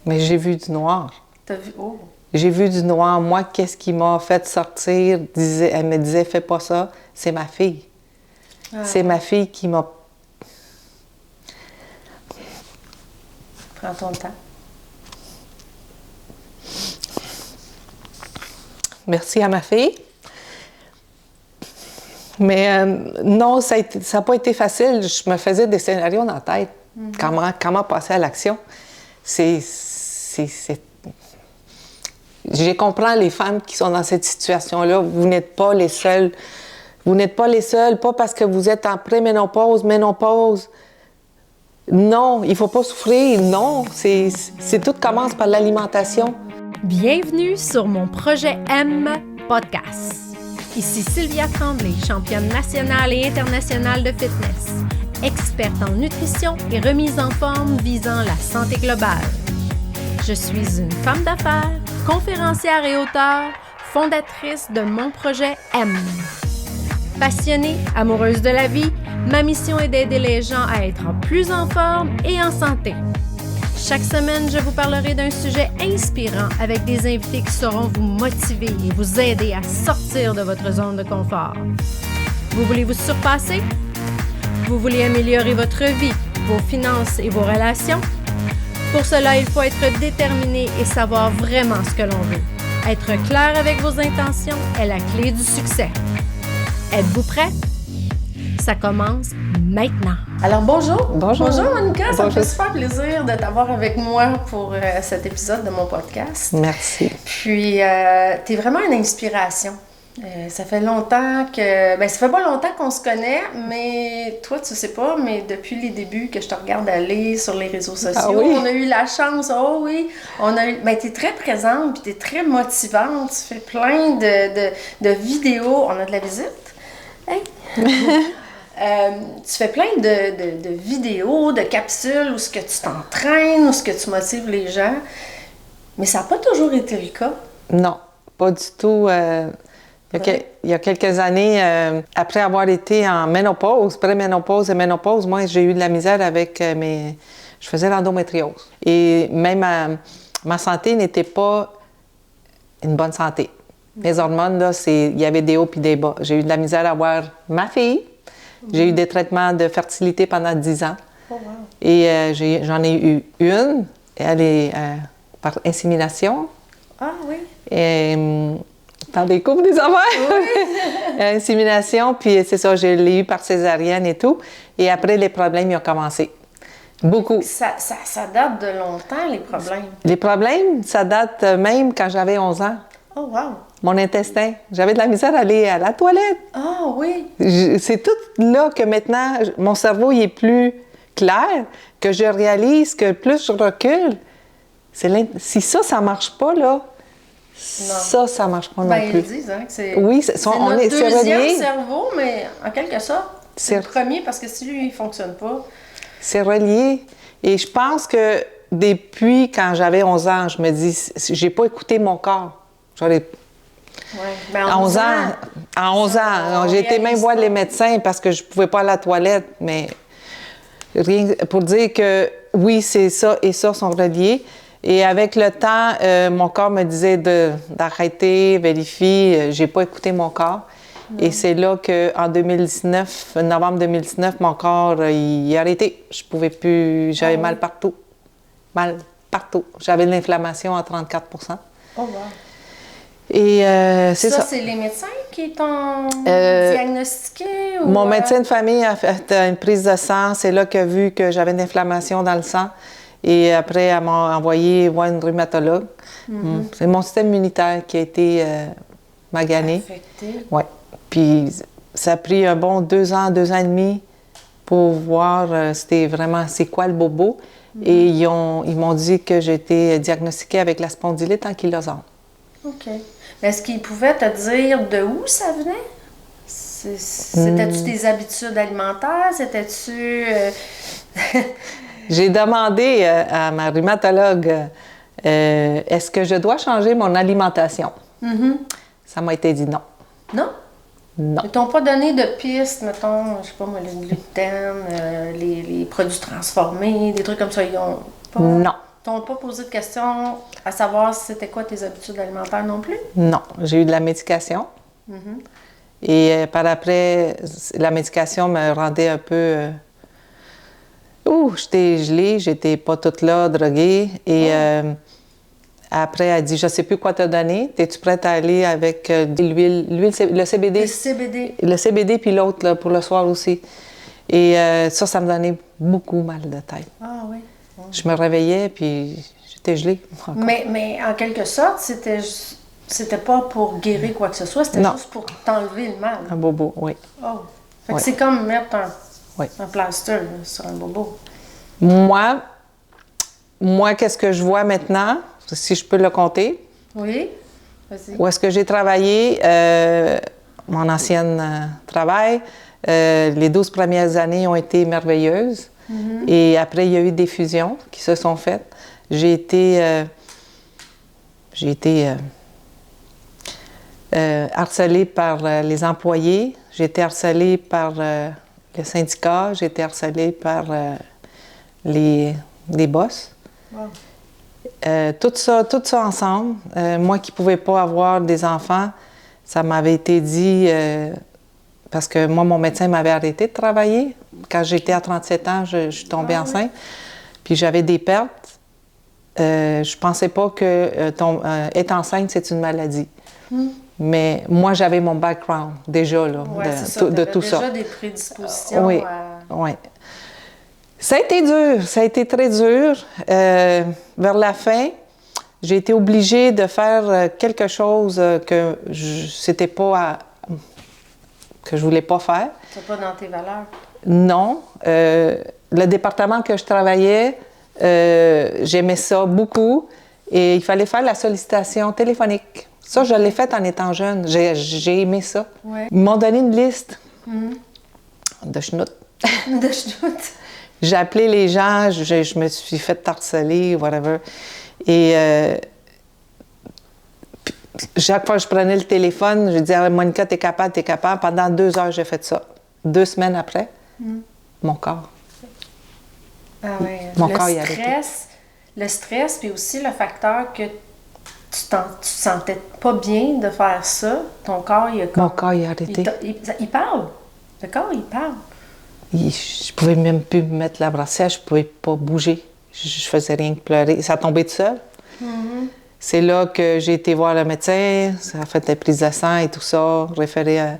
Mais j'ai vu du noir. T'as vu? Oh! J'ai vu du noir. Moi, qu'est-ce qui m'a fait sortir? Elle me disait, fais pas ça. C'est ma fille. Ah. C'est ma fille qui m'a... Prends ton temps. Merci à ma fille. Mais non, ça n'a pas été facile. Je me faisais des scénarios dans la tête. Comment passer à l'action? Je comprends les femmes qui sont dans cette situation-là. Vous n'êtes pas les seules. Vous n'êtes pas les seules, pas parce que vous êtes en préménopause, ménopause. Non, il ne faut pas souffrir. Non, tout commence par l'alimentation. Bienvenue sur mon projet M podcast. Ici Sylvia Tremblay, championne nationale et internationale de fitness, experte en nutrition et remise en forme visant la santé globale. Je suis une femme d'affaires, conférencière et auteure, fondatrice de mon projet M. Passionnée, amoureuse de la vie, ma mission est d'aider les gens à être plus en forme et en santé. Chaque semaine, je vous parlerai d'un sujet inspirant avec des invités qui sauront vous motiver et vous aider à sortir de votre zone de confort. Vous voulez vous surpasser? Vous voulez améliorer votre vie, vos finances et vos relations? Pour cela, il faut être déterminé et savoir vraiment ce que l'on veut. Être clair avec vos intentions est la clé du succès. Êtes-vous prêts? Ça commence maintenant. Alors bonjour. Bonjour. Bonjour Monica, ça me fait Bonjour. super plaisir de t'avoir avec moi pour cet épisode de mon podcast. Merci. Puis, t'es vraiment une inspiration. Ça fait longtemps que... Ben, ça fait pas longtemps qu'on se connaît, mais toi, tu sais pas, mais depuis les débuts que je te regarde aller sur les réseaux sociaux, Ah oui? on a eu la chance, oh oui, ben, t'es très présente, puis t'es très motivante, tu fais plein de vidéos. On a de la visite? Hey! Tu fais plein de vidéos, de capsules où ce que tu t'entraînes, où ce que tu motives les gens, mais ça n'a pas toujours été le cas. Non, pas du tout. Il y a quelques années, après avoir été en ménopause, préménopause et ménopause, moi, j'ai eu de la misère avec je faisais l'endométriose. Et même ma santé n'était pas une bonne santé. Mes hormones, là, il y avait des hauts puis des bas. J'ai eu de la misère à avoir ma fille. J'ai eu des traitements de fertilité pendant 10 ans. Oh, wow. Et j'en ai eu une. Elle est par insémination. Ah oui? Et, dans des couples des affaires. Oui. Insémination, puis c'est ça, je l'ai eu par césarienne et tout. Et après, les problèmes, ils ont commencé. Beaucoup. Ça date de longtemps, les problèmes. Les problèmes, ça date même quand j'avais 11 ans. Oh, wow! Mon intestin. J'avais de la misère à aller à la toilette. Ah oui! C'est tout là que maintenant, mon cerveau il est plus clair, que je réalise que plus je recule, si ça marche pas, là, ça marche pas non Ben, plus. ils disent hein, que c'est Oui, c'est notre c'est deuxième relié. cerveau, mais en quelque sorte, c'est le C'est- premier parce que si lui, il fonctionne pas... C'est relié. Et je pense que depuis quand j'avais 11 ans, je me dis, j'ai pas écouté mon corps. Ouais. Ben, À 11 ans, à 11 ans, on j'ai été même réalise voir pas. les médecins parce que je pouvais pas aller à la toilette, mais rien pour dire que oui, c'est ça et ça sont reliés. Et avec le temps, mon corps me disait d'arrêter, vérifie, j'ai pas écouté mon corps. Et c'est là qu'en 2019, novembre 2019, mon corps, il a arrêté. Je pouvais plus, j'avais mal partout. Mal partout. J'avais de l'inflammation à 34 %. Oh, wow! Et c'est ça. C'est les médecins qui t'ont diagnostiqué? Ou, Mon médecin de famille a fait une prise de sang. C'est là qu'il a vu que j'avais une inflammation dans le sang. Et après, elle m'a envoyé voir une rhumatologue. C'est mon système immunitaire qui a été magané. affecté. Oui. Puis ça a pris un bon 2 ans, 2 ans et demi pour voir c'était vraiment c'est quoi le bobo. Et ils m'ont dit que j'étais diagnostiquée avec la spondylite ankylosante. OK. Mais est-ce qu'ils pouvaient te dire de où ça venait? C'était-tu tes habitudes alimentaires? C'était-tu... J'ai demandé à ma rhumatologue est-ce que je dois changer mon alimentation? Ça m'a été dit non. Non? Non. Ils t'ont pas donné de pistes, mettons, je sais pas moi, le gluten, les produits transformés, des trucs comme ça, ils ont pas... Non. T'ont pas posé de questions à savoir si c'était quoi tes habitudes alimentaires non plus? Non, j'ai eu de la médication. Et par après, la médication me rendait un peu... j'étais gelée, j'étais pas toute là, droguée. Et après, elle dit, je sais plus quoi te donner. Es-tu prête à aller avec l'huile, le CBD? Le CBD. Le CBD, puis l'autre, là, pour le soir aussi. Et ça me donnait beaucoup mal de tête. Ah oui. Je me réveillais, puis j'étais gelée. Mais en quelque sorte, c'était pas pour guérir quoi que ce soit, c'était juste pour t'enlever le mal. Un bobo, oui. Oh. Fait que c'est comme mettre un plaster là, sur un bobo. Moi, qu'est-ce que je vois maintenant, si je peux le compter? Oui, vas-y. Où est-ce que j'ai travaillé, mon ancien travail, les 12 premières années ont été merveilleuses. Et après, il y a eu des fusions qui se sont faites. J'ai été harcelée par les employés, j'ai été harcelée par le syndicat, j'ai été harcelée par les boss. Wow. Tout ça ensemble. Moi qui ne pouvais pas avoir des enfants, ça m'avait été dit, parce que moi, mon médecin m'avait arrêté de travailler. Quand j'étais à 37 ans, je suis tombée enceinte. Puis j'avais des pertes. Je pensais pas que être enceinte, c'est une maladie. Mais moi, j'avais mon background déjà là, de tout ça. Déjà des prédispositions. Oui, oui. Ça a été dur, ça a été très dur. Vers la fin, j'ai été obligée de faire quelque chose que que je voulais pas faire. C'est pas dans tes valeurs? Non. Le département que je travaillais, j'aimais ça beaucoup et il fallait faire la sollicitation téléphonique. Ça, je l'ai fait en étant jeune. J'ai aimé ça. Ouais. Ils m'ont donné une liste de schnout. De schnout. J'ai appelé les gens, je me suis fait harceler, whatever. Et chaque fois que je prenais le téléphone, je disais ah, « Monica, t'es capable, t'es capable ». Pendant 2 heures, j'ai fait ça. 2 semaines après, mon corps. Ah oui. Mon corps, il a arrêté. Le stress, puis aussi le facteur que tu te sentais pas bien de faire ça. Ton corps, il a comme... Mon corps, il a arrêté. Il parle. Le corps, il parle. Je pouvais même plus me mettre la brassière, je pouvais pas bouger. Je faisais rien que pleurer. Ça tombait tout seul. C'est là que j'ai été voir le médecin, ça a fait des prises de sang et tout ça, référé à...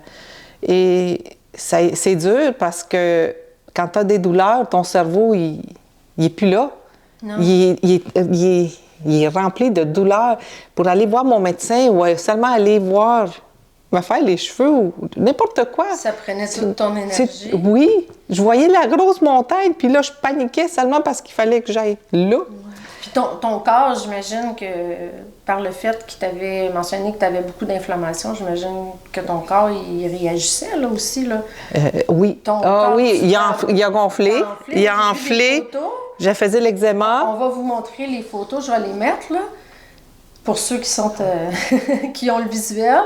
Et c'est dur parce que quand tu as des douleurs, ton cerveau, il est plus là. Non. Il est rempli de douleurs. Pour aller voir mon médecin ou seulement aller me faire les cheveux ou n'importe quoi. Ça prenait toute ton énergie. Oui, je voyais la grosse montagne, puis là, je paniquais seulement parce qu'il fallait que j'aille là. Ouais. Puis ton corps, j'imagine que par le fait qu'il t'avait mentionné que tu avais beaucoup d'inflammation, j'imagine que ton corps, il réagissait là aussi, là. Oui. Oui, il a gonflé. Il a enflé. Je faisais l'eczéma. On va vous montrer les photos, je vais les mettre, là, pour ceux qui sont qui ont le visuel.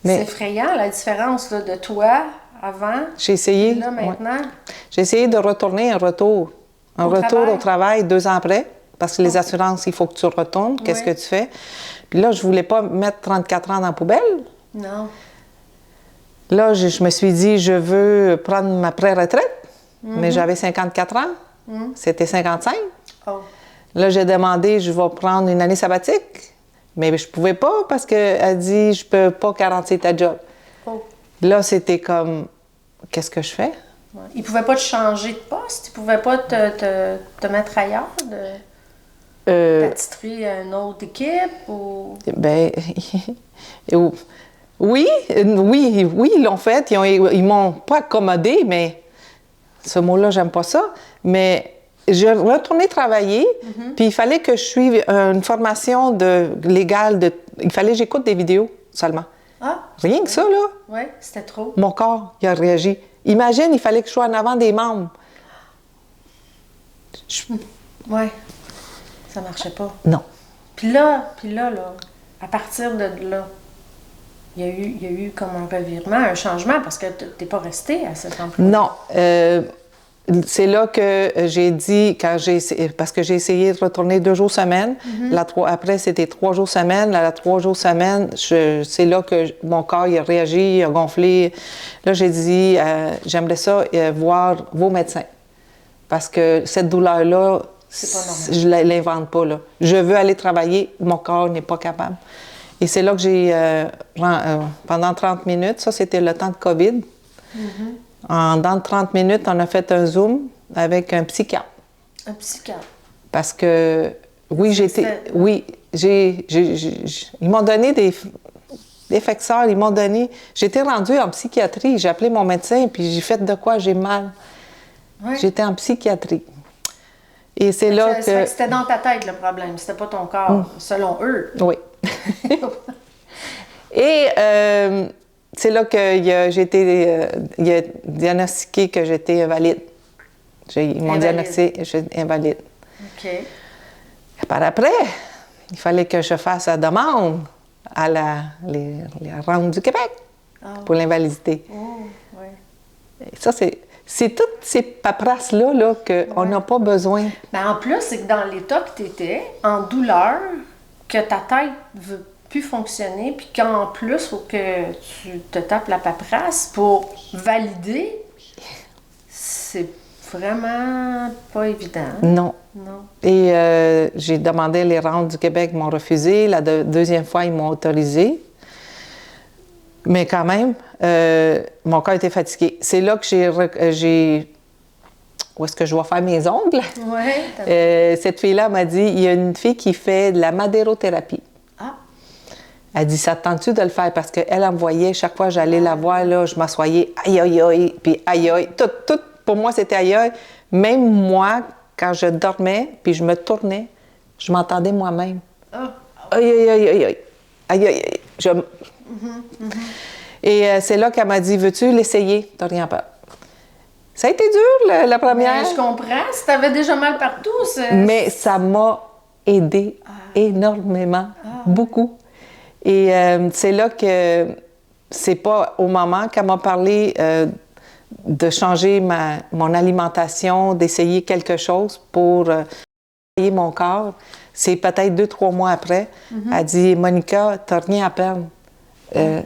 C'est effrayant, la différence là, de toi avant. J'ai essayé. Là, maintenant. Ouais. J'ai essayé de retourner un retour au travail 2 ans après, parce que les assurances, il faut que tu retournes. Qu'est-ce que tu fais? Puis là, je voulais pas mettre 34 ans dans la poubelle. Non. Là, je me suis dit, je veux prendre ma pré-retraite, mais j'avais 54 ans. C'était 55. Oh. Là, j'ai demandé, je vais prendre une année sabbatique. Mais je pouvais pas parce qu'elle dit, je peux pas garantir ta job. Oh. Là, c'était comme, qu'est-ce que je fais? Ouais. Ils pouvaient pas te changer de poste? Ils pouvaient pas te mettre ailleurs? T'attitrer à une autre équipe? Ou... Ben, oui, ils l'ont fait. Ils m'ont pas accommodé, mais ce mot-là, j'aime pas ça. Mais j'ai retourné travailler, puis il fallait que je suive une formation légale. Il fallait que j'écoute des vidéos seulement. Ah! Rien que ça, là. Oui, c'était trop. Mon corps, il a réagi. Imagine, il fallait que je sois en avant des membres. Oui, ça marchait pas. Non. Puis là, à partir de là, il y a eu comme un revirement, un changement, parce que t'es pas resté à cet emploi. Non. c'est là que j'ai dit, parce que j'ai essayé de retourner 2 jours semaine. Après, c'était 3 jours semaine. À la 3 jours semaine, c'est là que mon corps il a réagi, il a gonflé. Là, j'ai dit, j'aimerais ça voir vos médecins. Parce que cette douleur-là, je ne l'invente pas. Là. Je veux aller travailler, mon corps n'est pas capable. Et c'est là que j'ai, pendant 30 minutes, ça c'était le temps de COVID. Dans 30 minutes, on a fait un Zoom avec un psychiatre. Un psychiatre? Parce que, oui, ils m'ont donné des fixeurs, j'étais rendue en psychiatrie, j'ai appelé mon médecin, puis j'ai fait de quoi j'ai mal. Oui. J'étais en psychiatrie. Et c'est là que... C'était dans ta tête le problème, c'était pas ton corps, selon eux. Oui. Et c'est là que j'ai été diagnostiqué que j'étais invalide. Ils m'ont diagnostiqué que j'étais invalide. OK. Et par après, il fallait que je fasse la demande à les Rondes du Québec pour l'invalidité. Oh, oui. Et ça, c'est toutes ces paperasses-là là, qu'on n'a pas besoin. Mais en plus, c'est que dans l'état que tu étais, en douleur, que ta tête ne veut plus fonctionner, puis qu'en plus, il faut que tu te tapes la paperasse pour valider, c'est vraiment pas évident. Non. Non. Et j'ai demandé les Rondes du Québec, ils m'ont refusé. La deuxième fois, ils m'ont autorisé. Mais quand même, mon corps était fatigué. C'est là que j'ai où est-ce que je dois faire mes ongles? Oui. Cette fille-là m'a dit, il y a une fille qui fait de la madérothérapie. Ah. Elle dit, ça te tente-tu de le faire? Parce qu'elle en voyait, chaque fois que j'allais la voir, là, je m'assoyais, aïe, aïe, aïe, puis aïe, aïe. Tout, pour moi, c'était aïe, aïe. Même moi, quand je dormais, puis je me tournais, je m'entendais moi-même. Ah. Aïe, aïe, aïe, aïe, aïe, aïe, aïe, aïe. Et c'est là qu'elle m'a dit, veux-tu l'essayer? T'as rien peur. Ça a été dur, la première. Mais je comprends. Si t'avais déjà mal partout, c'est... Mais ça m'a aidé énormément, beaucoup. Et c'est là que c'est pas au moment qu'elle m'a parlé de changer mon alimentation, d'essayer quelque chose pour travailler mon corps. C'est peut-être 2-3 mois après. Elle dit, Monica, t'as rien à perdre.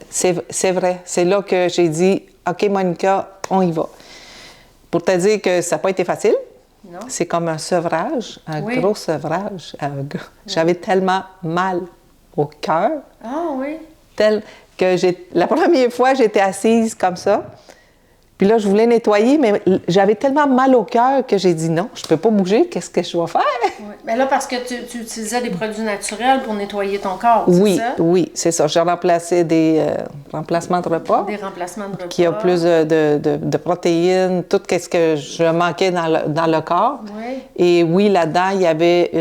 C'est vrai. C'est là que j'ai dit, OK, Monica, on y va. Pour te dire que ça n'a pas été facile. Non. C'est comme un sevrage, un gros sevrage. J'avais tellement mal au cœur. Ah oui. La première fois, j'étais assise comme ça. Puis là, je voulais nettoyer, mais j'avais tellement mal au cœur que j'ai dit non, je ne peux pas bouger, qu'est-ce que je dois faire? Oui. Mais là, parce que tu utilisais des produits naturels pour nettoyer ton corps, c'est ça? Oui, c'est ça. J'ai remplacé des remplacements de repas. Des remplacements de repas. Qui a plus de protéines, tout ce que je manquais dans le corps. Oui. Et oui, là-dedans, il y avait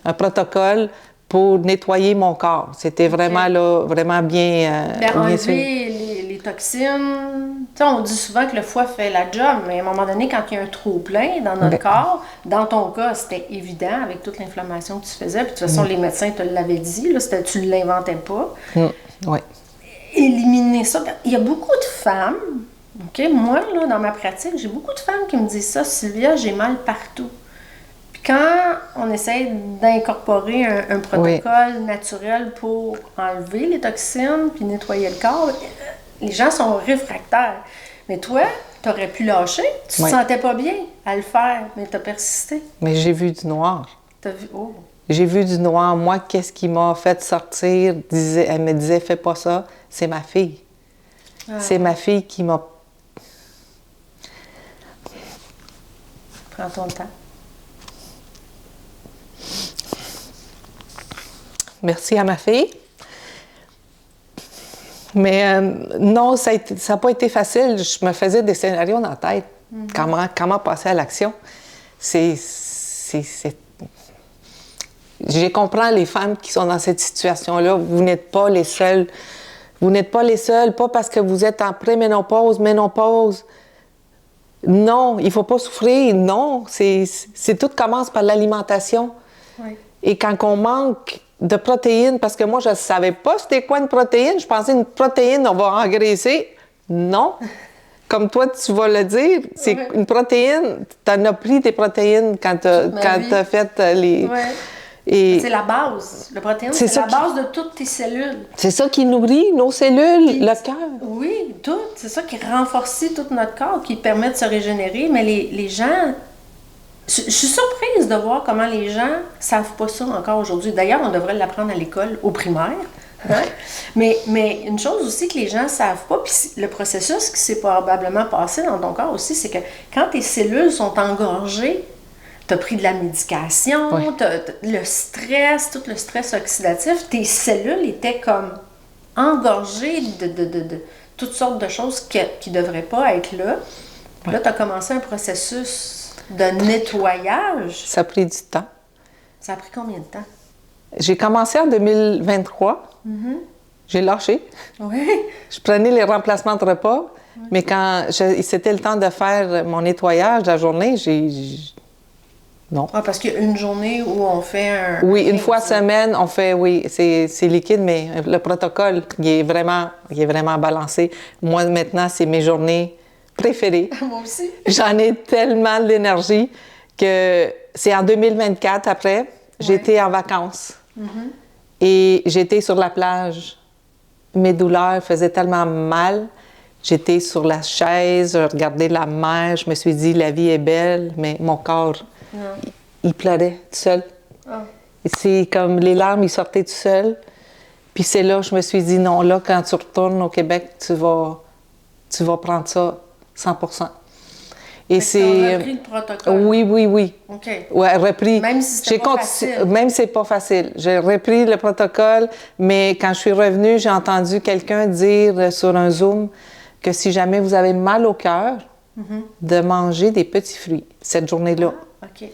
un protocole pour nettoyer mon corps. C'était vraiment, là, vraiment bien enlever les toxines. T'sais, on dit souvent que le foie fait la job, mais à un moment donné, quand il y a un trop-plein dans notre corps, dans ton cas, c'était évident avec toute l'inflammation que tu faisais. Puis de toute façon, les médecins te l'avaient dit, là, tu ne l'inventais pas. Oui. Éliminer ça. Il y a beaucoup de femmes, OK, moi, là, dans ma pratique, j'ai beaucoup de femmes qui me disent ça, Sylvia, j'ai mal partout. Quand on essaie d'incorporer un protocole naturel pour enlever les toxines puis nettoyer le corps, les gens sont réfractaires. Mais toi, tu aurais pu lâcher. Tu te sentais pas bien à le faire, mais tu as persisté. Mais j'ai vu du noir. T'as vu? Oh. J'ai vu du noir. Moi, qu'est-ce qui m'a fait sortir? Elle me disait, fais pas ça. C'est ma fille. C'est ma fille qui m'a... Prends ton temps. Merci à ma fille. Mais non, ça n'a pas été facile. Je me faisais des scénarios dans la tête. Comment passer à l'action? Je comprends les femmes qui sont dans cette situation-là. Vous n'êtes pas les seules. Vous n'êtes pas les seules, pas parce que vous êtes en préménopause, ménopause. Non, il ne faut pas souffrir. Non, tout commence par l'alimentation. Oui. Et quand on manque de protéines, parce que moi, je ne savais pas c'était quoi une protéine. Je pensais une protéine, on va engraisser. Non. comme toi, tu vas le dire, c'est une protéine. Tu en as pris des protéines quand tu as fait les... Ouais. Et c'est la base. Le protéine, c'est la base de toutes tes cellules. C'est ça qui nourrit nos cellules, le cœur. Oui, tout. C'est ça qui renforce tout notre corps, qui permet de se régénérer. Mais les gens... Je suis surprise de voir comment les gens ne savent pas ça encore aujourd'hui. D'ailleurs, on devrait l'apprendre à l'école, au primaire. Hein? Mais une chose aussi que les gens ne savent pas, puis le processus qui s'est probablement passé dans ton corps aussi, c'est que quand tes cellules sont engorgées, tu as pris de la médication, le stress, tout le stress oxydatif, tes cellules étaient comme engorgées de toutes sortes de choses qui ne devraient pas être là. Puis là, tu as commencé un processus de nettoyage. Ça a pris du temps. Ça a pris combien de temps? J'ai commencé en 2023. J'ai lâché. Oui. Je prenais les remplacements de repas, mais quand c'était le temps de faire mon nettoyage la journée, non. Ah, parce qu'il y a une journée où on fait un... Oui, une fois semaine, on fait, c'est liquide, mais le protocole, il est vraiment balancé. Moi, maintenant, c'est mes journées préférées. Moi aussi. J'en ai tellement de l'énergie que c'est en 2024, après, j'étais en vacances. Et j'étais sur la plage. Mes douleurs faisaient tellement mal. J'étais sur la chaise, je regardais la mer, je me suis dit, la vie est belle, mais mon corps, il pleurait tout seul. C'est comme les larmes, ils sortaient tout seul. Puis c'est là que je me suis dit, non, là, quand tu retournes au Québec, tu vas prendre ça 100%. Et c'est... repris le protocole. Oui. OK. Ouais, repris. Même si c'était pas facile. Même si c'est pas facile. J'ai repris le protocole, mais quand je suis revenue, j'ai entendu quelqu'un dire sur un Zoom que si jamais vous avez mal au cœur, de manger des petits fruits cette journée-là. Ah, OK.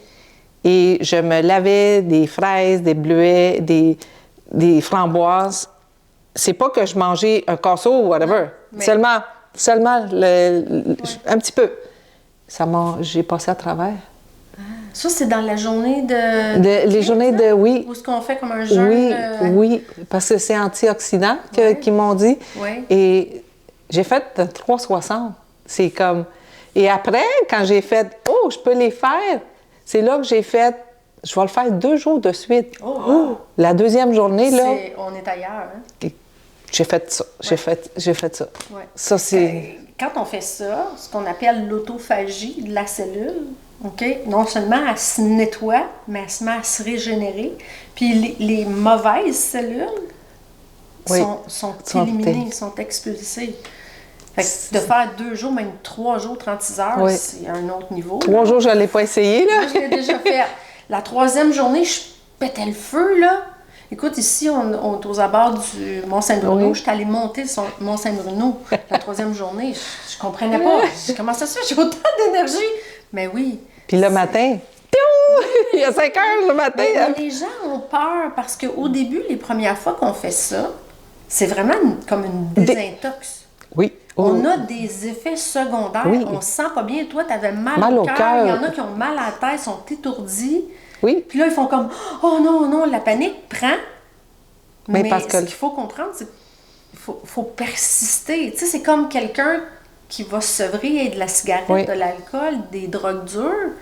Et je me lavais des fraises, des bleuets, des framboises. C'est pas que je mangeais un casseau ou whatever. Mais... Seulement un petit peu. J'ai passé à travers. Ça, c'est dans la journée de... les journées de... Oui. Ou ce qu'on fait comme un jeûne... Oui, parce que c'est antioxydant qu'ils m'ont dit. Oui. Et j'ai fait 360. C'est comme... Et après, quand j'ai fait « Oh, je peux les faire », c'est là que j'ai fait « Je vais le faire 2 jours de suite. Oh. La deuxième journée, là... On est ailleurs, hein? J'ai fait ça. J'ai fait ça. Ouais. Ça, c'est... Quand on fait ça, ce qu'on appelle l'autophagie de la cellule, OK? Non seulement elle se nettoie, mais elle se met à se régénérer. Puis les mauvaises cellules sont éliminées, sont expulsées. Fait que de faire 2 jours, même 3 jours, 36 heures, c'est un autre niveau. 3 jours, je ne l'ai pas essayé, là. Moi, je l'ai déjà fait. La 3e journée, je pétais le feu, là. Écoute, ici, on est aux abords du Mont-Saint-Bruno. Je suis allée monter le Mont-Saint-Bruno la 3e journée. Je comprenais pas. Comment ça se fait? J'ai autant d'énergie. Mais oui. Puis le matin, il y a 5 heures le matin. Mais les gens ont peur parce qu'au début, les premières fois qu'on fait ça, c'est vraiment comme une désintox. Oui. On a des effets secondaires. Oui. On se sent pas bien. Toi, tu avais mal au cœur. Il y en a qui ont mal à la tête, sont étourdis. Oui. Puis là, ils font comme « Oh non, la panique prend. » Mais parce que... ce qu'il faut comprendre, c'est qu'il faut persister. Tu sais, c'est comme quelqu'un qui va se sevrer de la cigarette, de l'alcool, des drogues dures.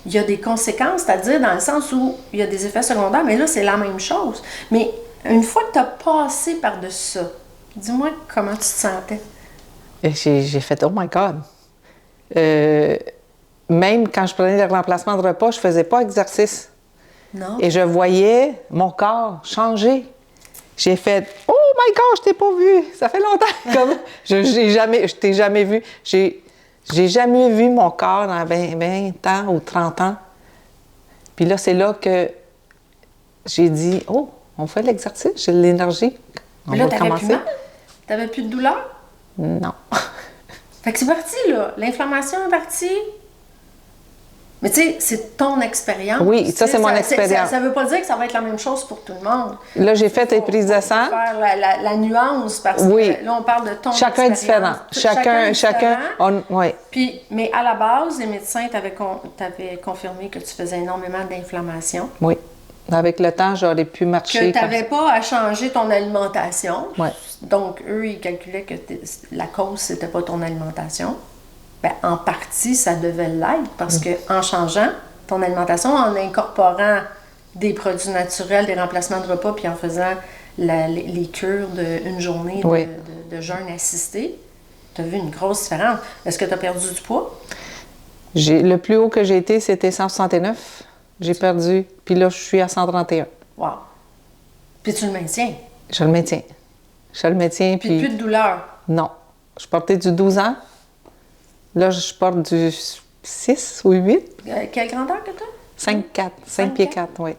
Il y a des conséquences, c'est-à-dire dans le sens où il y a des effets secondaires, mais là, c'est la même chose. Mais une fois que tu as passé par-dessus ça, dis-moi comment tu te sentais. J'ai fait « Oh my God! » Même quand je prenais le remplacement de repas, je ne faisais pas d'exercice. Non. Et je voyais mon corps changer. J'ai fait « Oh my God, je t'ai pas vu! Ça fait longtemps! » Comme je t'ai jamais vu. J'ai jamais vu mon corps dans 20 ans ou 30 ans. Puis là, c'est là que j'ai dit « Oh, on fait l'exercice, j'ai de l'énergie. » Mais là, t'avais plus mal? T'avais plus de douleur? Non. Fait que c'est parti, là. L'inflammation est partie. Mais tu sais, c'est ton expérience. Oui, ça, c'est mon expérience. Ça veut pas dire que ça va être la même chose pour tout le monde. Là, j'ai fait des prises de sang. Faire la nuance, parce que là, on parle de ton Chacun expérience. Différent. Chacun. Oui. Puis, mais à la base, les médecins t'avaient confirmé que tu faisais énormément d'inflammation. Oui. Avec le temps, j'aurais pu marcher. Que tu n'avais pas à changer ton alimentation. Oui. Donc, eux, ils calculaient que la cause, c'était pas ton alimentation. Bien, en partie, ça devait l'être parce qu'en changeant ton alimentation, en incorporant des produits naturels, des remplacements de repas, puis en faisant les cures d'une journée de jeûne assisté, tu as vu une grosse différence. Est-ce que tu as perdu du poids? Le plus haut que j'ai été, c'était 169. J'ai perdu. Puis là, je suis à 131. Wow! Puis tu le maintiens? Je le maintiens. Je le maintiens. Puis plus de douleur? Non. Je portais du 12 ans. Là, je porte du 6 ou 8. Quelle grandeur que tu as? 5'4". 5 pieds 4, oui.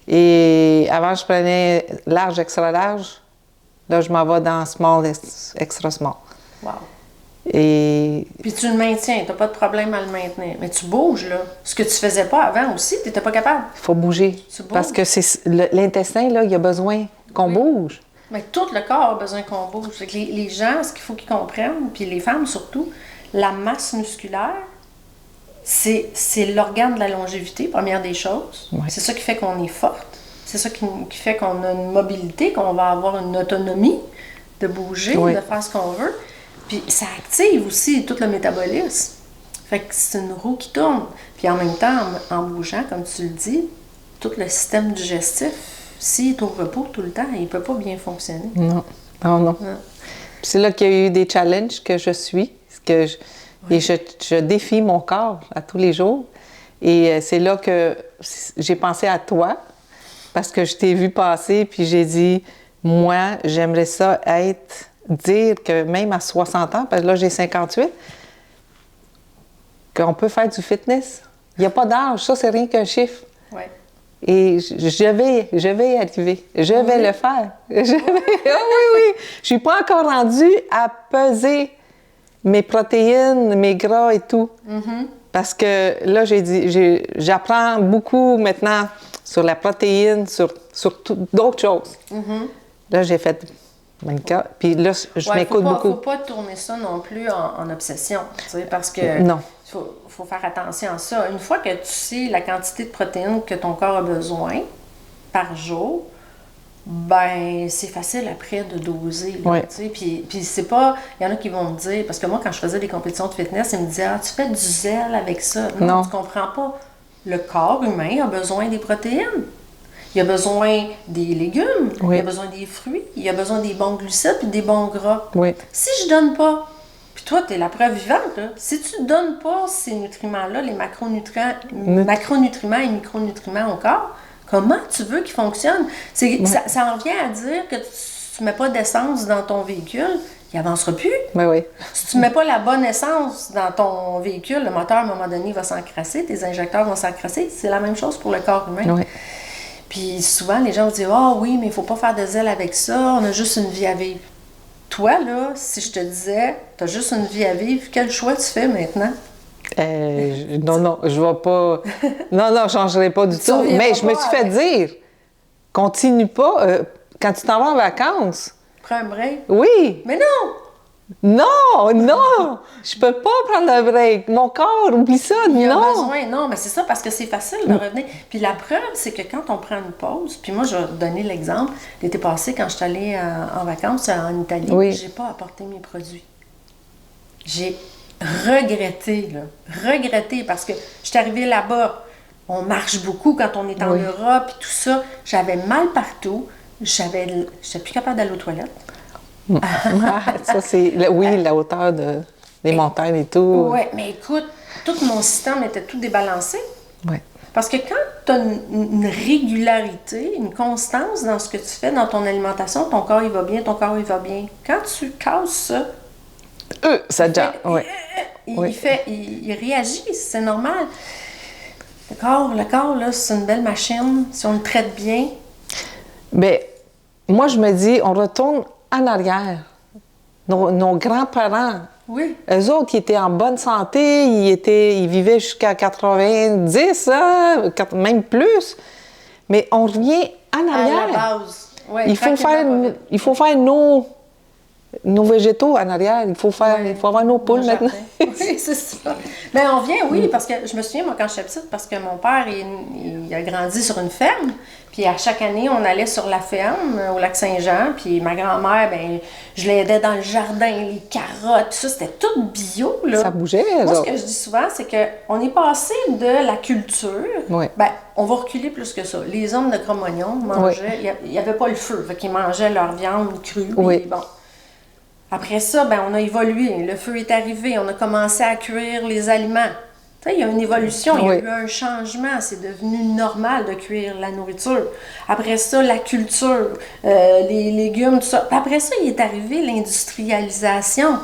Et avant, je prenais large, extra large. Là, je m'en vais dans small, extra small. Wow! Et... Puis tu le maintiens, tu n'as pas de problème à le maintenir. Mais tu bouges, là. Ce que tu faisais pas avant aussi, tu n'étais pas capable. Il faut bouger. Tu bouges. Parce que c'est l'intestin, là, il a besoin qu'on bouge. Mais tout le corps a besoin qu'on bouge. Fait que les gens, ce qu'il faut qu'ils comprennent, puis les femmes surtout, la masse musculaire, c'est l'organe de la longévité, première des choses. Ouais. C'est ça qui fait qu'on est forte. C'est ça qui fait qu'on a une mobilité, qu'on va avoir une autonomie de bouger, de faire ce qu'on veut. Puis ça active aussi tout le métabolisme. Fait que c'est une roue qui tourne. Puis en même temps, en bougeant, comme tu le dis, tout le système digestif, s'il est au repos tout le temps, il ne peut pas bien fonctionner. Non, non. C'est là qu'il y a eu des challenges que je suis, et je défie mon corps à tous les jours. Et c'est là que j'ai pensé à toi, parce que je t'ai vu passer, puis j'ai dit, moi, j'aimerais ça dire que même à 60 ans, parce que là, j'ai 58, qu'on peut faire du fitness. Il n'y a pas d'âge, ça, c'est rien qu'un chiffre. Ouais. Et je vais y arriver. Je vais le faire. Oui. Je suis pas encore rendue à peser mes protéines, mes gras et tout. Parce que là, j'apprends beaucoup maintenant sur la protéine, sur d'autres choses. Là, j'ai fait puis là, je m'écoute beaucoup. Il ne faut pas tourner ça non plus en obsession, parce que non. Faut faire attention à ça. Une fois que tu sais la quantité de protéines que ton corps a besoin par jour, ben c'est facile après de doser. Là, puis c'est pas... Il y en a qui vont me dire... Parce que moi, quand je faisais des compétitions de fitness, ils me disaient « Ah, tu fais du zèle avec ça. » Non, tu comprends pas. Le corps humain a besoin des protéines. Il a besoin des légumes, il a besoin des fruits, il a besoin des bons glucides et des bons gras. Si je donne pas, puis toi, tu es la preuve vivante, là, si tu ne donnes pas ces nutriments-là, les macronutriments et micronutriments au corps, comment tu veux qu'ils fonctionnent? Ça en vient à dire que tu ne mets pas d'essence dans ton véhicule, il n'avancera plus. Si tu ne mets pas la bonne essence dans ton véhicule, le moteur, à un moment donné, va s'encrasser, tes injecteurs vont s'encrasser. C'est la même chose pour le corps humain. Puis souvent, les gens vont dire « Ah oui, mais il ne faut pas faire de zèle avec ça, on a juste une vie à vivre. » Toi, là, si je te disais « Tu as juste une vie à vivre, quel choix tu fais maintenant? » Non, je vais pas... Non, je ne changerai pas du tout. Mais je me suis fait dire « Continue pas, quand tu t'en vas en vacances. » Prends un break. Oui. Mais non! Non! Je peux pas prendre un break. Mon corps, oublie ça, Il a besoin, non, mais c'est ça, parce que c'est facile de revenir. Puis la preuve, c'est que quand on prend une pause, puis moi, je vais te donner l'exemple, l'été passé, quand je suis allée en vacances en Italie, j'ai pas apporté mes produits. J'ai regretté, parce que je suis arrivée là-bas, on marche beaucoup quand on est en Europe, et tout ça, j'avais mal partout, j'étais plus capable d'aller aux toilettes. Ça, c'est... la hauteur des montagnes et tout. Oui, mais écoute, tout mon système était tout débalancé. Parce que quand tu as une régularité, une constance dans ce que tu fais, dans ton alimentation, ton corps, il va bien, ton corps, il va bien. Quand tu casses ça... ça déjà... Il réagit, c'est normal. Le corps, là, c'est une belle machine. Si on le traite bien... Bien, moi, je me dis, on retourne en arrière. Nos grands-parents, eux autres, ils étaient en bonne santé, ils vivaient jusqu'à 90, même plus. Mais on revient en arrière. À la base. Il faut faire nos végétaux en arrière. Il faut avoir nos poules maintenant. Oui, c'est ça. Mais on vient, oui, parce que je me souviens, moi, quand j'étais petite, parce que mon père, il a grandi sur une ferme. Puis à chaque année, on allait sur la ferme, au lac Saint-Jean. Puis ma grand-mère, ben, je l'aidais dans le jardin, les carottes, tout ça, c'était tout bio, là. Ça bougeait, moi, ce que je dis souvent, c'est qu'on est passé de la culture. Oui. Ben, on va reculer plus que ça. Les hommes de Cro-Magnon mangeaient, il n'y avait pas le feu, fait qu'ils mangeaient leur viande crue. Oui. Bon. Après ça, ben, on a évolué. Le feu est arrivé. On a commencé à cuire les aliments. Tu sais, il y a une évolution, il y a eu un changement. C'est devenu normal de cuire la nourriture. Après ça, la culture, les légumes, tout ça. Après ça, il est arrivé l'industrialisation.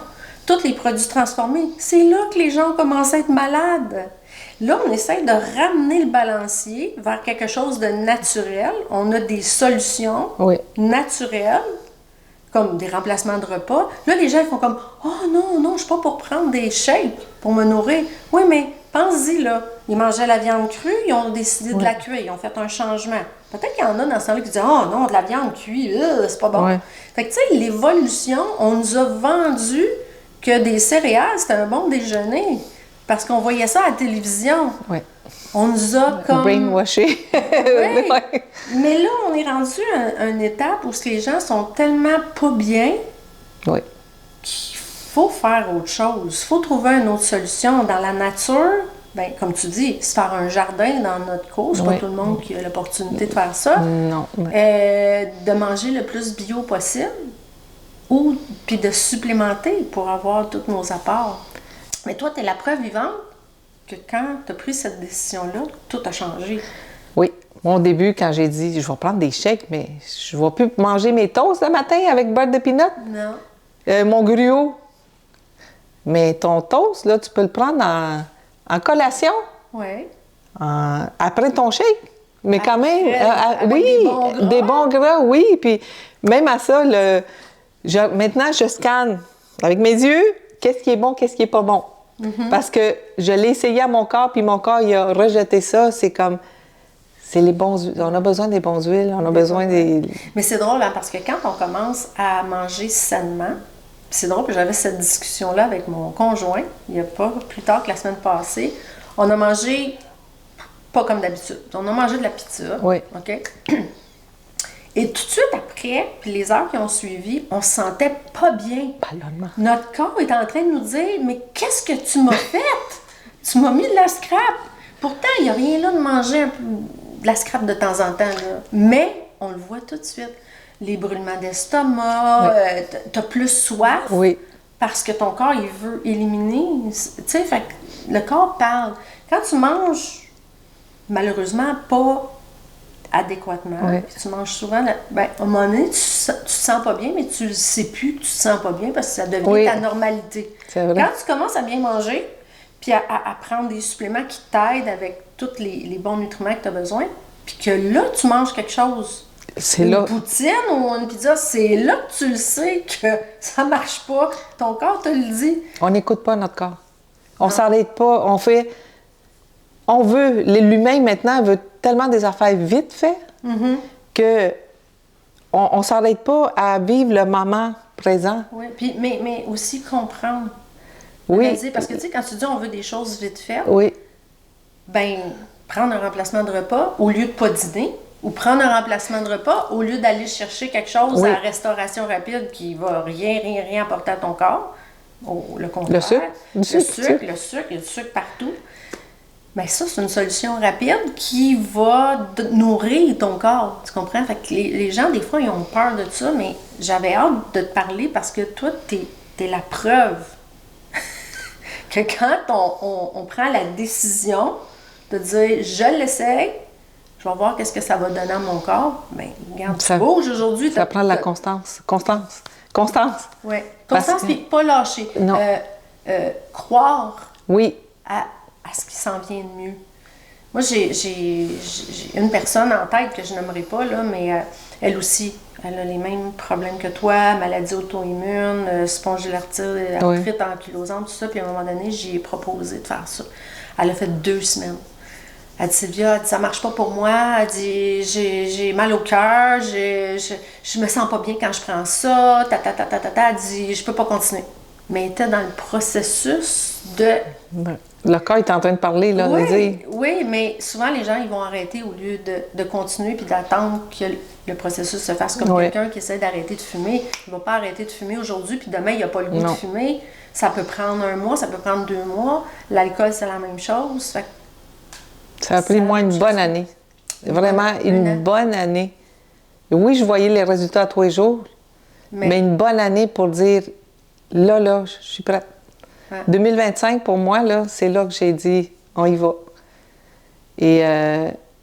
Tous les produits transformés. C'est là que les gens ont commencé à être malades. Là, on essaie de ramener le balancier vers quelque chose de naturel. On a des solutions naturelles, comme des remplacements de repas. Là, les gens ils font comme « Oh non, je suis pas pour prendre des shakes pour me nourrir. » Oui, mais pense-y, là. Ils mangeaient la viande crue, ils ont décidé de la cuire, ils ont fait un changement. Peut-être qu'il y en a dans ce temps-là qui disent « Oh non, de la viande cuite, c'est pas bon. » Fait que, tu sais, l'évolution, on nous a vendu que des céréales, c'était un bon déjeuner. Parce qu'on voyait ça à la télévision. Oui. On nous a comme... brainwashé. Oui. Mais là, on est rendu à une étape où les gens sont tellement pas bien qu'il faut faire autre chose. Il faut trouver une autre solution. Dans la nature, ben, comme tu dis, se faire un jardin dans notre cour, c'est pas tout le monde qui a l'opportunité de faire ça. Non. De manger le plus bio possible ou puis de supplémenter pour avoir tous nos apports. Mais toi, tu es la preuve vivante que quand tu as pris cette décision-là, tout a changé. Oui. Moi, au début, quand j'ai dit, je vais prendre des shakes, mais je ne vais plus manger mes toasts le matin avec beurre de peanut. Non. Mon gruau. Mais ton toast, là, tu peux le prendre en collation. Oui. Après ton shake. Mais quand même, oui, des bons gras, oui. Puis même à ça, maintenant, je scanne avec mes yeux qu'est-ce qui est bon, qu'est-ce qui est pas bon. Parce que je l'ai essayé à mon corps, puis mon corps, il a rejeté ça. C'est comme, c'est les bons huiles. On a besoin des bons huiles, on a besoin des... Mais c'est drôle, hein, parce que quand on commence à manger sainement, c'est drôle que j'avais cette discussion-là avec mon conjoint, il n'y a pas plus tard que la semaine passée. On a mangé, pas comme d'habitude, on a mangé de la pizza. Oui. OK? Et tout de suite après, puis les heures qui ont suivi, on se sentait pas bien. Ballonnement. Notre corps est en train de nous dire « Mais qu'est-ce que tu m'as fait? Tu m'as mis de la scrap! » Pourtant, il n'y a rien là de manger de la scrap de temps en temps. Là. Mais on le voit tout de suite. Les brûlements d'estomac, tu as plus soif parce que ton corps, il veut éliminer. Tu sais, fait que le corps parle. Quand tu manges, malheureusement, pas adéquatement. Puis tu manges souvent, ben, à un moment donné, tu te sens pas bien, mais tu ne sais plus que tu te sens pas bien parce que ça devient ta normalité. C'est vrai. Quand tu commences à bien manger, puis à prendre des suppléments qui t'aident avec tous les bons nutriments que tu as besoin, puis que là, tu manges quelque chose, une poutine ou une pizza, c'est là que tu le sais que ça marche pas. Ton corps te le dit. On n'écoute pas notre corps. On s'arrête pas. On veut... L'humain, maintenant, veut tellement des affaires vite faites que on ne s'arrête pas à vivre le moment présent. Oui, puis, mais aussi comprendre. Oui. Parce que, tu sais, quand tu dis on veut des choses vite faites, ben prendre un remplacement de repas au lieu de pas dîner, ou prendre un remplacement de repas au lieu d'aller chercher quelque chose à la restauration rapide qui va rien apporter à ton corps. Le contraire. Le sucre, il y a du sucre partout. Bien, ça, c'est une solution rapide qui va nourrir ton corps. Tu comprends? Fait que les gens, des fois, ils ont peur de ça, mais j'avais hâte de te parler parce que toi, t'es la preuve que quand on prend la décision de dire « je l'essaye », je vais voir qu'est-ce que ça va donner à mon corps. Bien, regarde, tu bouges aujourd'hui. Ça prend de la constance. Constance. Oui. Constance, puis pas lâcher. Non. Croire à ce qui s'en vient de mieux. Moi, j'ai une personne en tête que je n'aimerais pas, là, mais elle aussi, elle a les mêmes problèmes que toi, maladie auto-immune, spondylarthrite, arthrite ankylosante, tout ça. Puis à un moment donné, j'y ai proposé de faire ça. Elle a fait 2 semaines. Elle dit, Sylvia, elle dit, ça marche pas pour moi. Elle dit, j'ai mal au cœur, je me sens pas bien quand je prends ça. Elle dit, je peux pas continuer. Mais elle était dans le processus de... Le corps est en train de parler, là, de dire. Oui, mais souvent, les gens, ils vont arrêter au lieu de continuer puis d'attendre que le processus se fasse. Comme quelqu'un qui essaie d'arrêter de fumer. Il ne va pas arrêter de fumer aujourd'hui, puis demain, il n'a pas le goût de fumer. Ça peut prendre 1 mois, ça peut prendre 2 mois. L'alcool, c'est la même chose. Fait ça a pris moi une bonne année. Vraiment, une bonne année. Oui, je voyais les résultats tous les jours, mais une bonne année pour dire, là, je suis prête. 2025, pour moi, là, c'est là que j'ai dit, on y va. Et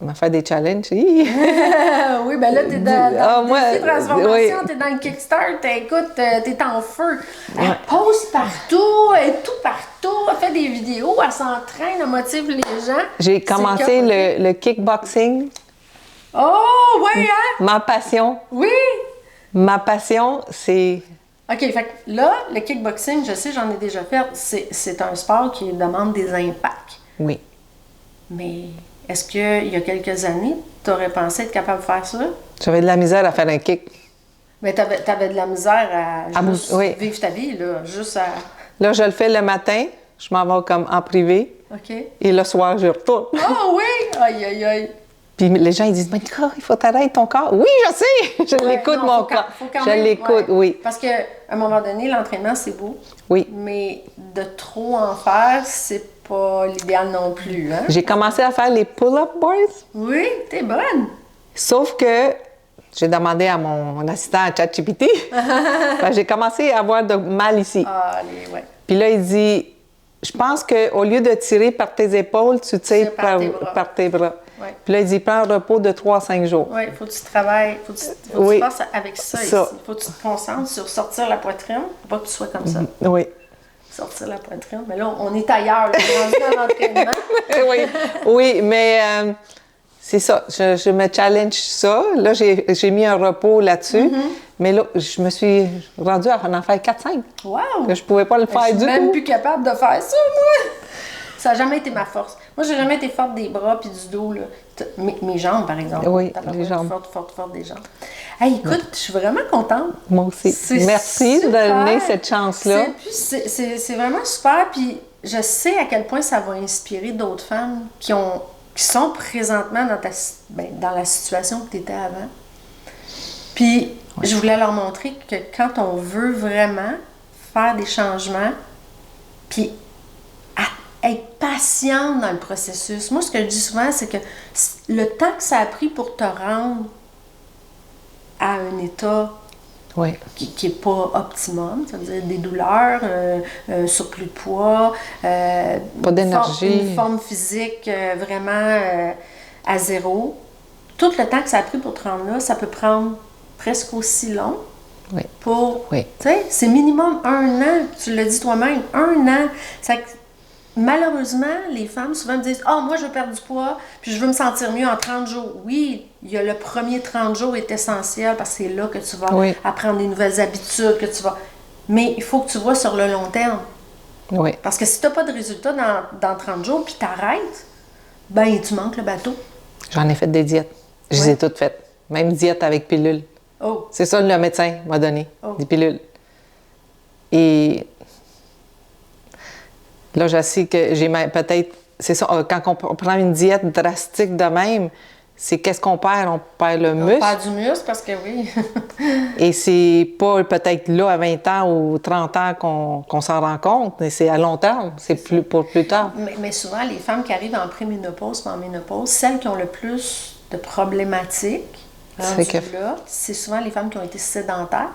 on va faire des challenges. Oui, bien là, t'es dans le défi transformation, t'es dans le Kickstart, écoute, t'es en feu. Elle poste partout, elle est tout partout, elle fait des vidéos, elle s'entraîne, elle motive les gens. J'ai commencé le kickboxing. Oh, oui, hein? Ma passion. Oui! Ma passion, c'est... OK, fait que là, le kickboxing, je sais, j'en ai déjà fait, c'est un sport qui demande des impacts. Oui. Mais est-ce qu'il y a quelques années, tu aurais pensé être capable de faire ça? J'avais de la misère à faire un kick. Mais tu avais de la misère à juste vivre ta vie, là, juste à... Là, je le fais le matin, je m'en vais comme en privé. OK. Et le soir, je retourne. Oh oui! Aïe, aïe, aïe! Puis les gens, ils disent, Monica, il faut t'arrêter ton corps. Oui, je sais! Je l'écoute, mon corps. Je l'écoute, oui. Parce qu'à un moment donné, l'entraînement, c'est beau. Oui. Mais de trop en faire, c'est pas l'idéal non plus, hein? J'ai commencé à faire les pull-up boards. Oui, t'es bonne! Sauf que j'ai demandé à mon assistant à ChatGPT. J'ai commencé à avoir de mal ici. Ah, ouais. Puis là, il dit, je pense qu'au lieu de tirer par tes épaules, tu tires par tes bras. Ouais. Puis là, il dit, prends un repos de 3 à 5 jours. Oui, il faut que tu travailles, il faut que tu fasses avec ça ici. Il faut que tu te concentres sur sortir la poitrine, faut pas que tu sois comme ça. Oui. Sortir la poitrine. Mais là, on est ailleurs, là, on est rendu dans l'entraînement. oui, mais c'est ça. Je me challenge ça. Là, j'ai mis un repos là-dessus. Mais là, je me suis rendue à en faire 4-5. Wow! Je pouvais pas le faire du tout. Je suis même plus capable de faire ça, moi! Ça n'a jamais été ma force. Moi, j'ai jamais été forte des bras puis du dos, là. Mes jambes, par exemple. Oui, les jambes. Forte des jambes. Hey, écoute, je suis vraiment contente. Moi aussi. Merci de donner cette chance-là. C'est vraiment super. Puis je sais à quel point ça va inspirer d'autres femmes qui sont présentement dans la situation que tu étais avant. Puis je voulais leur montrer que quand on veut vraiment faire des changements, puis être patiente dans le processus. Moi, ce que je dis souvent, c'est que le temps que ça a pris pour te rendre à un état qui n'est pas optimum, c'est-à-dire des douleurs, surplus de poids, pas d'énergie, une forme physique vraiment à zéro. Tout le temps que ça a pris pour te rendre là, ça peut prendre presque aussi long. Tu sais, c'est minimum 1 an. Tu l'as dit toi-même, 1 an. Malheureusement, les femmes souvent me disent « Ah, moi, je veux perdre du poids, puis je veux me sentir mieux en 30 jours. » Oui, il y a le premier 30 jours est essentiel parce que c'est là que tu vas apprendre des nouvelles habitudes, que tu vas... Mais il faut que tu vois sur le long terme. Oui. Parce que si tu n'as pas de résultat dans 30 jours, puis tu arrêtes, ben tu manques le bateau. J'en ai fait des diètes. Je les ai toutes faites. Même diète avec pilule. Oh. C'est ça le médecin m'a donné, des pilules. Et... là, je sais que j'ai peut-être... C'est ça, quand on prend une diète drastique de même, c'est qu'est-ce qu'on perd? On perd le muscle. On perd du muscle parce que oui. Et c'est pas peut-être là à 20 ans ou 30 ans qu'on s'en rend compte, mais c'est à long terme, c'est pour plus tard. Mais souvent, les femmes qui arrivent en préménopause ou en ménopause, celles qui ont le plus de problématiques, c'est souvent les femmes qui ont été sédentaires,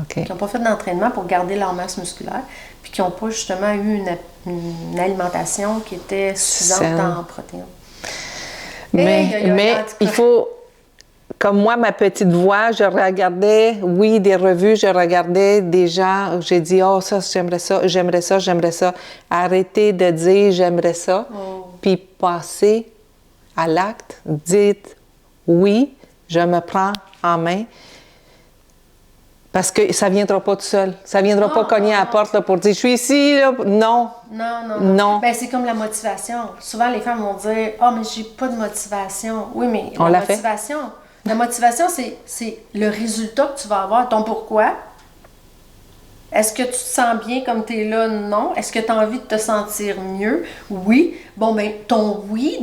qui n'ont pas fait d'entraînement pour garder leur masse musculaire, puis qui n'ont pas justement eu une alimentation qui était suffisante en protéines. Mais il faut, comme moi, ma petite voix, je regardais, des revues, je regardais des gens, j'ai dit, oh, ça, j'aimerais ça, j'aimerais ça, j'aimerais ça. Arrêtez de dire, j'aimerais ça, puis passez à l'acte, dites, oui, je me prends en main. Parce que ça ne viendra pas tout seul. Ça ne viendra pas cogner à la porte là, pour dire « Je suis ici, là. » Non. Non. Ben, c'est comme la motivation. Souvent, les femmes vont dire « Ah, mais j'ai pas de motivation. » Oui, mais la motivation, c'est le résultat que tu vas avoir, ton pourquoi. Est-ce que tu te sens bien comme tu es là? Non. Est-ce que tu as envie de te sentir mieux? Oui. Bon, ben ton oui,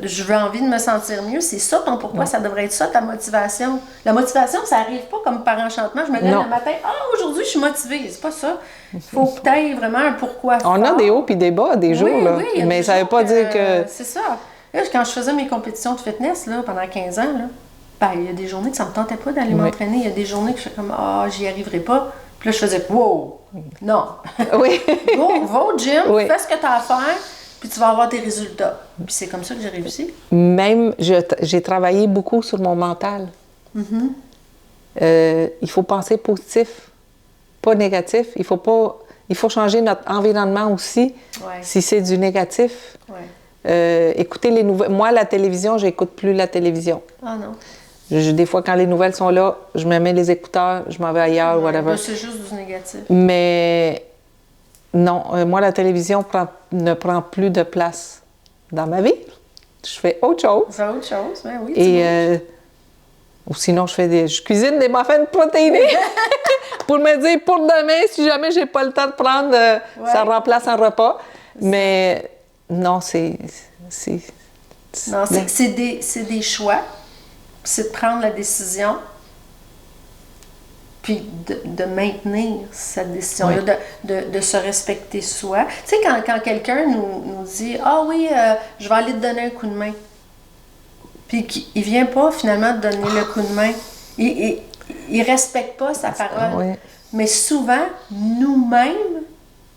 je veux envie de me sentir mieux, c'est ça ton pourquoi, ça devrait être ça ta motivation. La motivation, ça arrive pas comme par enchantement. Je me lève le matin, aujourd'hui, je suis motivée. C'est pas ça. Il faut que tu aies vraiment un pourquoi fort. On a des hauts puis des bas, des jours, là. Oui, mais ça veut pas dire que... C'est ça. Là, quand je faisais mes compétitions de fitness, là, pendant 15 ans, là, ben, il y a des journées que ça me tentait pas d'aller m'entraîner. Il y a des journées que je fais comme, j'y arriverai pas. Puis là, je faisais « Wow! Non! » Oui. Va au gym, fais ce que tu as à faire, puis tu vas avoir tes résultats. Puis c'est comme ça que j'ai réussi. Même, j'ai travaillé beaucoup sur mon mental. Il faut penser positif, pas négatif. Il faut changer notre environnement aussi, si c'est du négatif. Écouter les nouvelles. Moi, la télévision, j'écoute plus la télévision. Ah non. Des fois, quand les nouvelles sont là, je me mets les écouteurs, je m'en vais ailleurs, whatever. C'est juste du négatif. Mais non, moi, la télévision ne prend plus de place dans ma vie. Je fais autre chose. C'est autre chose, ben oui. Et ou sinon, je cuisine des muffins protéinés pour me dire, pour demain, si jamais j'ai pas le temps de prendre, ça remplace un repas. Mais non, c'est des choix. C'est de prendre la décision, puis de maintenir cette décision-là, de se respecter soi. Tu sais, quand quelqu'un nous dit « Ah oui, je vais aller te donner un coup de main », puis qu'il ne vient pas finalement te donner le coup de main, il ne respecte pas sa parole. Oui. Mais souvent, nous-mêmes,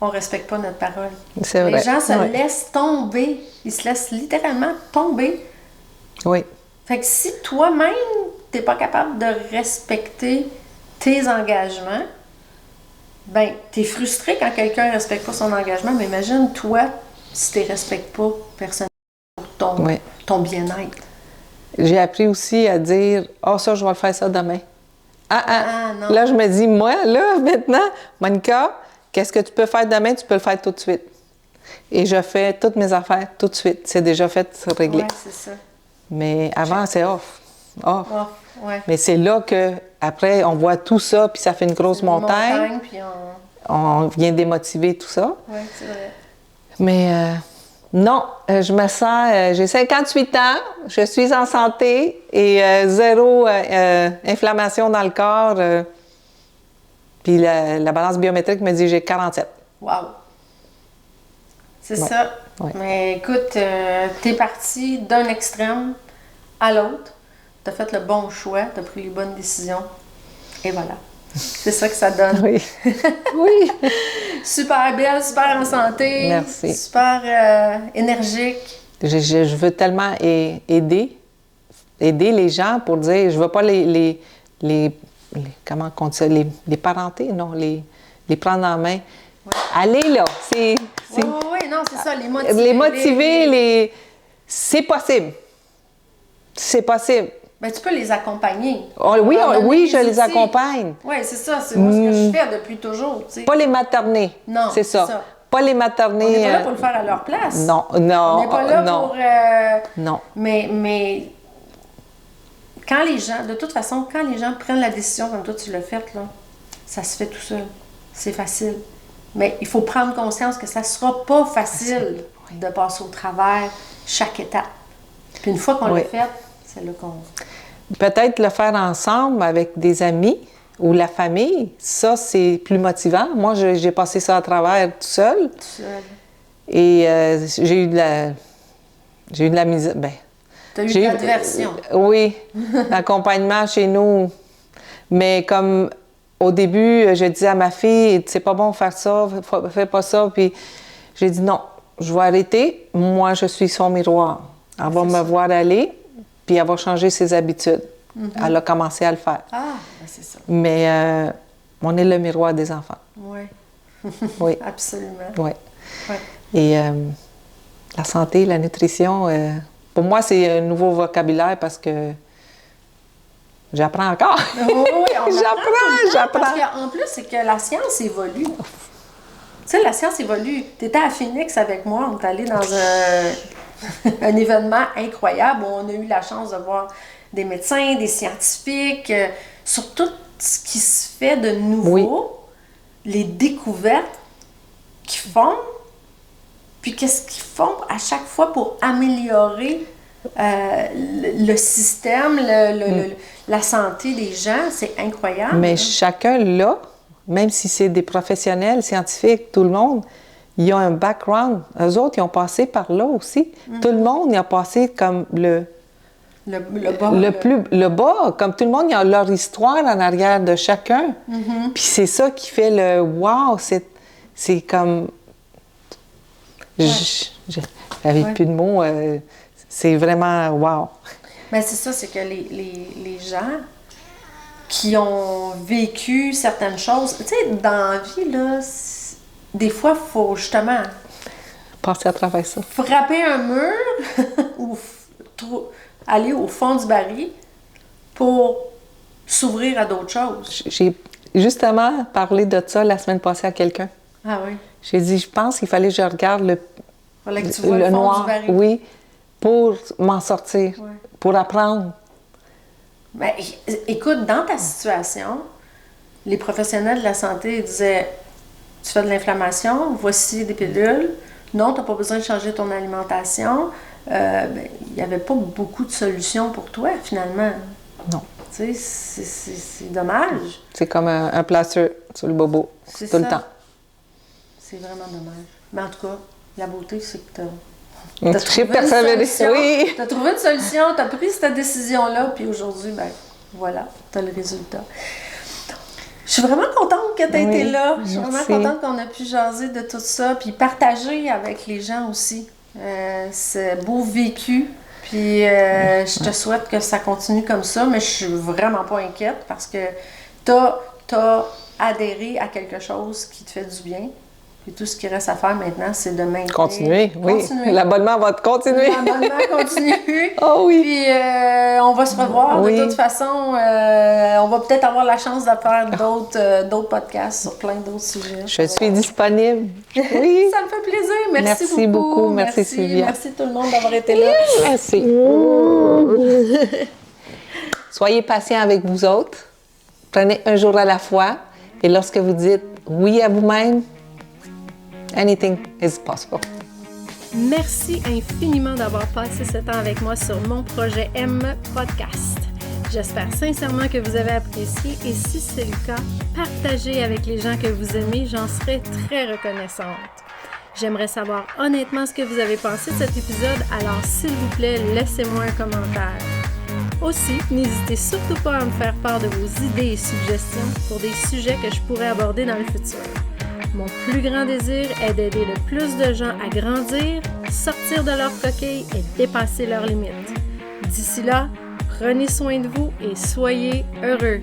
on ne respecte pas notre parole. C'est vrai. Les gens se laissent tomber. Ils se laissent littéralement tomber. Oui. Fait que si toi-même, tu n'es pas capable de respecter tes engagements, ben, tu es frustré quand quelqu'un ne respecte pas son engagement, mais imagine, toi, si tu ne respectes pas personnellement pour ton bien-être. J'ai appris aussi à dire « Ah, ça, je vais le faire ça demain. » Non. Là, je me dis, moi, là, maintenant, Monica, qu'est-ce que tu peux faire demain? Tu peux le faire tout de suite. Et je fais toutes mes affaires tout de suite. C'est déjà fait, c'est réglé. Oui, c'est ça. Mais avant, c'est off. Ouais. Mais c'est là que après on voit tout ça, puis ça fait une grosse montagne. Puis on vient démotiver tout ça. Oui, c'est vrai. Mais non, je me sens... j'ai 58 ans, je suis en santé et zéro inflammation dans le corps. Puis la balance biométrique me dit que j'ai 47. Wow! C'est ça. Ouais. Mais écoute, t'es parti d'un extrême à l'autre. T'as fait le bon choix, t'as pris les bonnes décisions. Et voilà. C'est ça que ça donne. Oui. Oui. Super belle, super en santé. Merci. Super énergique. Je veux tellement aider les gens pour dire, je veux pas les comment on dit ça, les parenter, non, les prendre en main. Ouais. Allez là, oui, non, c'est ça, les motiver. Les motiver, c'est possible. C'est possible. Ben, tu peux les accompagner. Oui, je les accompagne. Oui, c'est ça, c'est moi ce que je fais depuis toujours. Tu sais. Pas les materner. Non, c'est ça. Pas les materner. On n'est pas là pour le faire à leur place. Non. On n'est pas là pour... Non. Mais quand les gens, de toute façon, quand les gens prennent la décision comme toi tu l'as faite, là, ça se fait tout seul. C'est facile. Mais il faut prendre conscience que ça ne sera pas facile de passer au travers chaque étape. Puis une fois qu'on l'a fait, c'est là qu'on... Peut-être le faire ensemble avec des amis ou la famille, ça, c'est plus motivant. Moi, j'ai passé ça à travers tout seul. Et j'ai eu de la misère. T'as eu de l'adversion. Oui, l'accompagnement chez nous. Mais comme au début, je disais à ma fille, c'est pas bon de faire ça, fais pas ça. Puis j'ai dit non, je vais arrêter. Moi, je suis son miroir. Elle va me voir aller, puis elle va changer ses habitudes. Elle a commencé à le faire. Ah, c'est ça. Mais on est le miroir des enfants. Oui. Oui. Absolument. Oui. Ouais. Et la santé, la nutrition, pour moi, c'est un nouveau vocabulaire parce que J'apprends encore. Oui, on J'apprends. Parce qu'en plus, c'est que la science évolue. Tu sais, la science évolue. Tu étais à Phoenix avec moi, on est allé dans un événement incroyable où on a eu la chance de voir des médecins, des scientifiques, sur tout ce qui se fait de nouveau, les découvertes qu'ils font, puis qu'est-ce qu'ils font à chaque fois pour améliorer le système, la santé des gens. C'est incroyable. Mais chacun là, même si c'est des professionnels, scientifiques, tout le monde, ils ont un background. Eux autres, ils ont passé par là aussi. Tout le monde, il a passé comme le bas. Comme tout le monde, ils ont leur histoire en arrière de chacun. Puis c'est ça qui fait le « wow ». C'est comme... J'avais plus de mots. C'est vraiment « wow ». Mais c'est ça, c'est que les gens qui ont vécu certaines choses... Tu sais, dans la vie, là, des fois, il faut justement... Passer à travers ça. Frapper un mur ou aller au fond du baril pour s'ouvrir à d'autres choses. J'ai justement parlé de ça la semaine passée à quelqu'un. Ah oui? J'ai dit, je pense qu'il fallait que je regarde le fond noir, du baril. oui, pour m'en sortir, pour apprendre. Mais écoute, dans ta situation, les professionnels de la santé disaient, tu fais de l'inflammation, voici des pilules. Non, tu n'as pas besoin de changer ton alimentation. Il n'y avait pas beaucoup de solutions pour toi, finalement. Non. Tu sais, c'est dommage. C'est comme un plaster sur le bobo, tout le temps. C'est vraiment dommage. Mais en tout cas, la beauté, c'est que Tu as trouvé une solution, tu as pris cette décision-là, puis aujourd'hui, ben voilà, tu as le résultat. Je suis vraiment contente que tu aies été là. Je suis vraiment contente qu'on a pu jaser de tout ça, puis partager avec les gens aussi ce beau vécu. Puis je te souhaite que ça continue comme ça, mais je suis vraiment pas inquiète parce que t'as adhéré à quelque chose qui te fait du bien. Puis tout ce qui reste à faire maintenant, c'est de maintenir. Continuer. L'abonnement va continuer. L'abonnement continue. Oh oui. Puis on va se revoir. De toute façon, on va peut-être avoir la chance de faire d'autres podcasts sur plein d'autres sujets. Je suis disponible. Oui. Ça me fait plaisir. Merci beaucoup. Merci Sylvia. Merci tout le monde d'avoir été là. Merci. Soyez patients avec vous autres. Prenez un jour à la fois. Et lorsque vous dites oui à vous-même, anything is possible. Merci infiniment d'avoir passé ce temps avec moi sur mon projet M Podcast. J'espère sincèrement que vous avez apprécié et si c'est le cas, partagez avec les gens que vous aimez, j'en serai très reconnaissante. J'aimerais savoir honnêtement ce que vous avez pensé de cet épisode, alors s'il vous plaît, laissez-moi un commentaire. Aussi, n'hésitez surtout pas à me faire part de vos idées et suggestions pour des sujets que je pourrais aborder dans le futur. Mon plus grand désir est d'aider le plus de gens à grandir, sortir de leur coquille et dépasser leurs limites. D'ici là, prenez soin de vous et soyez heureux.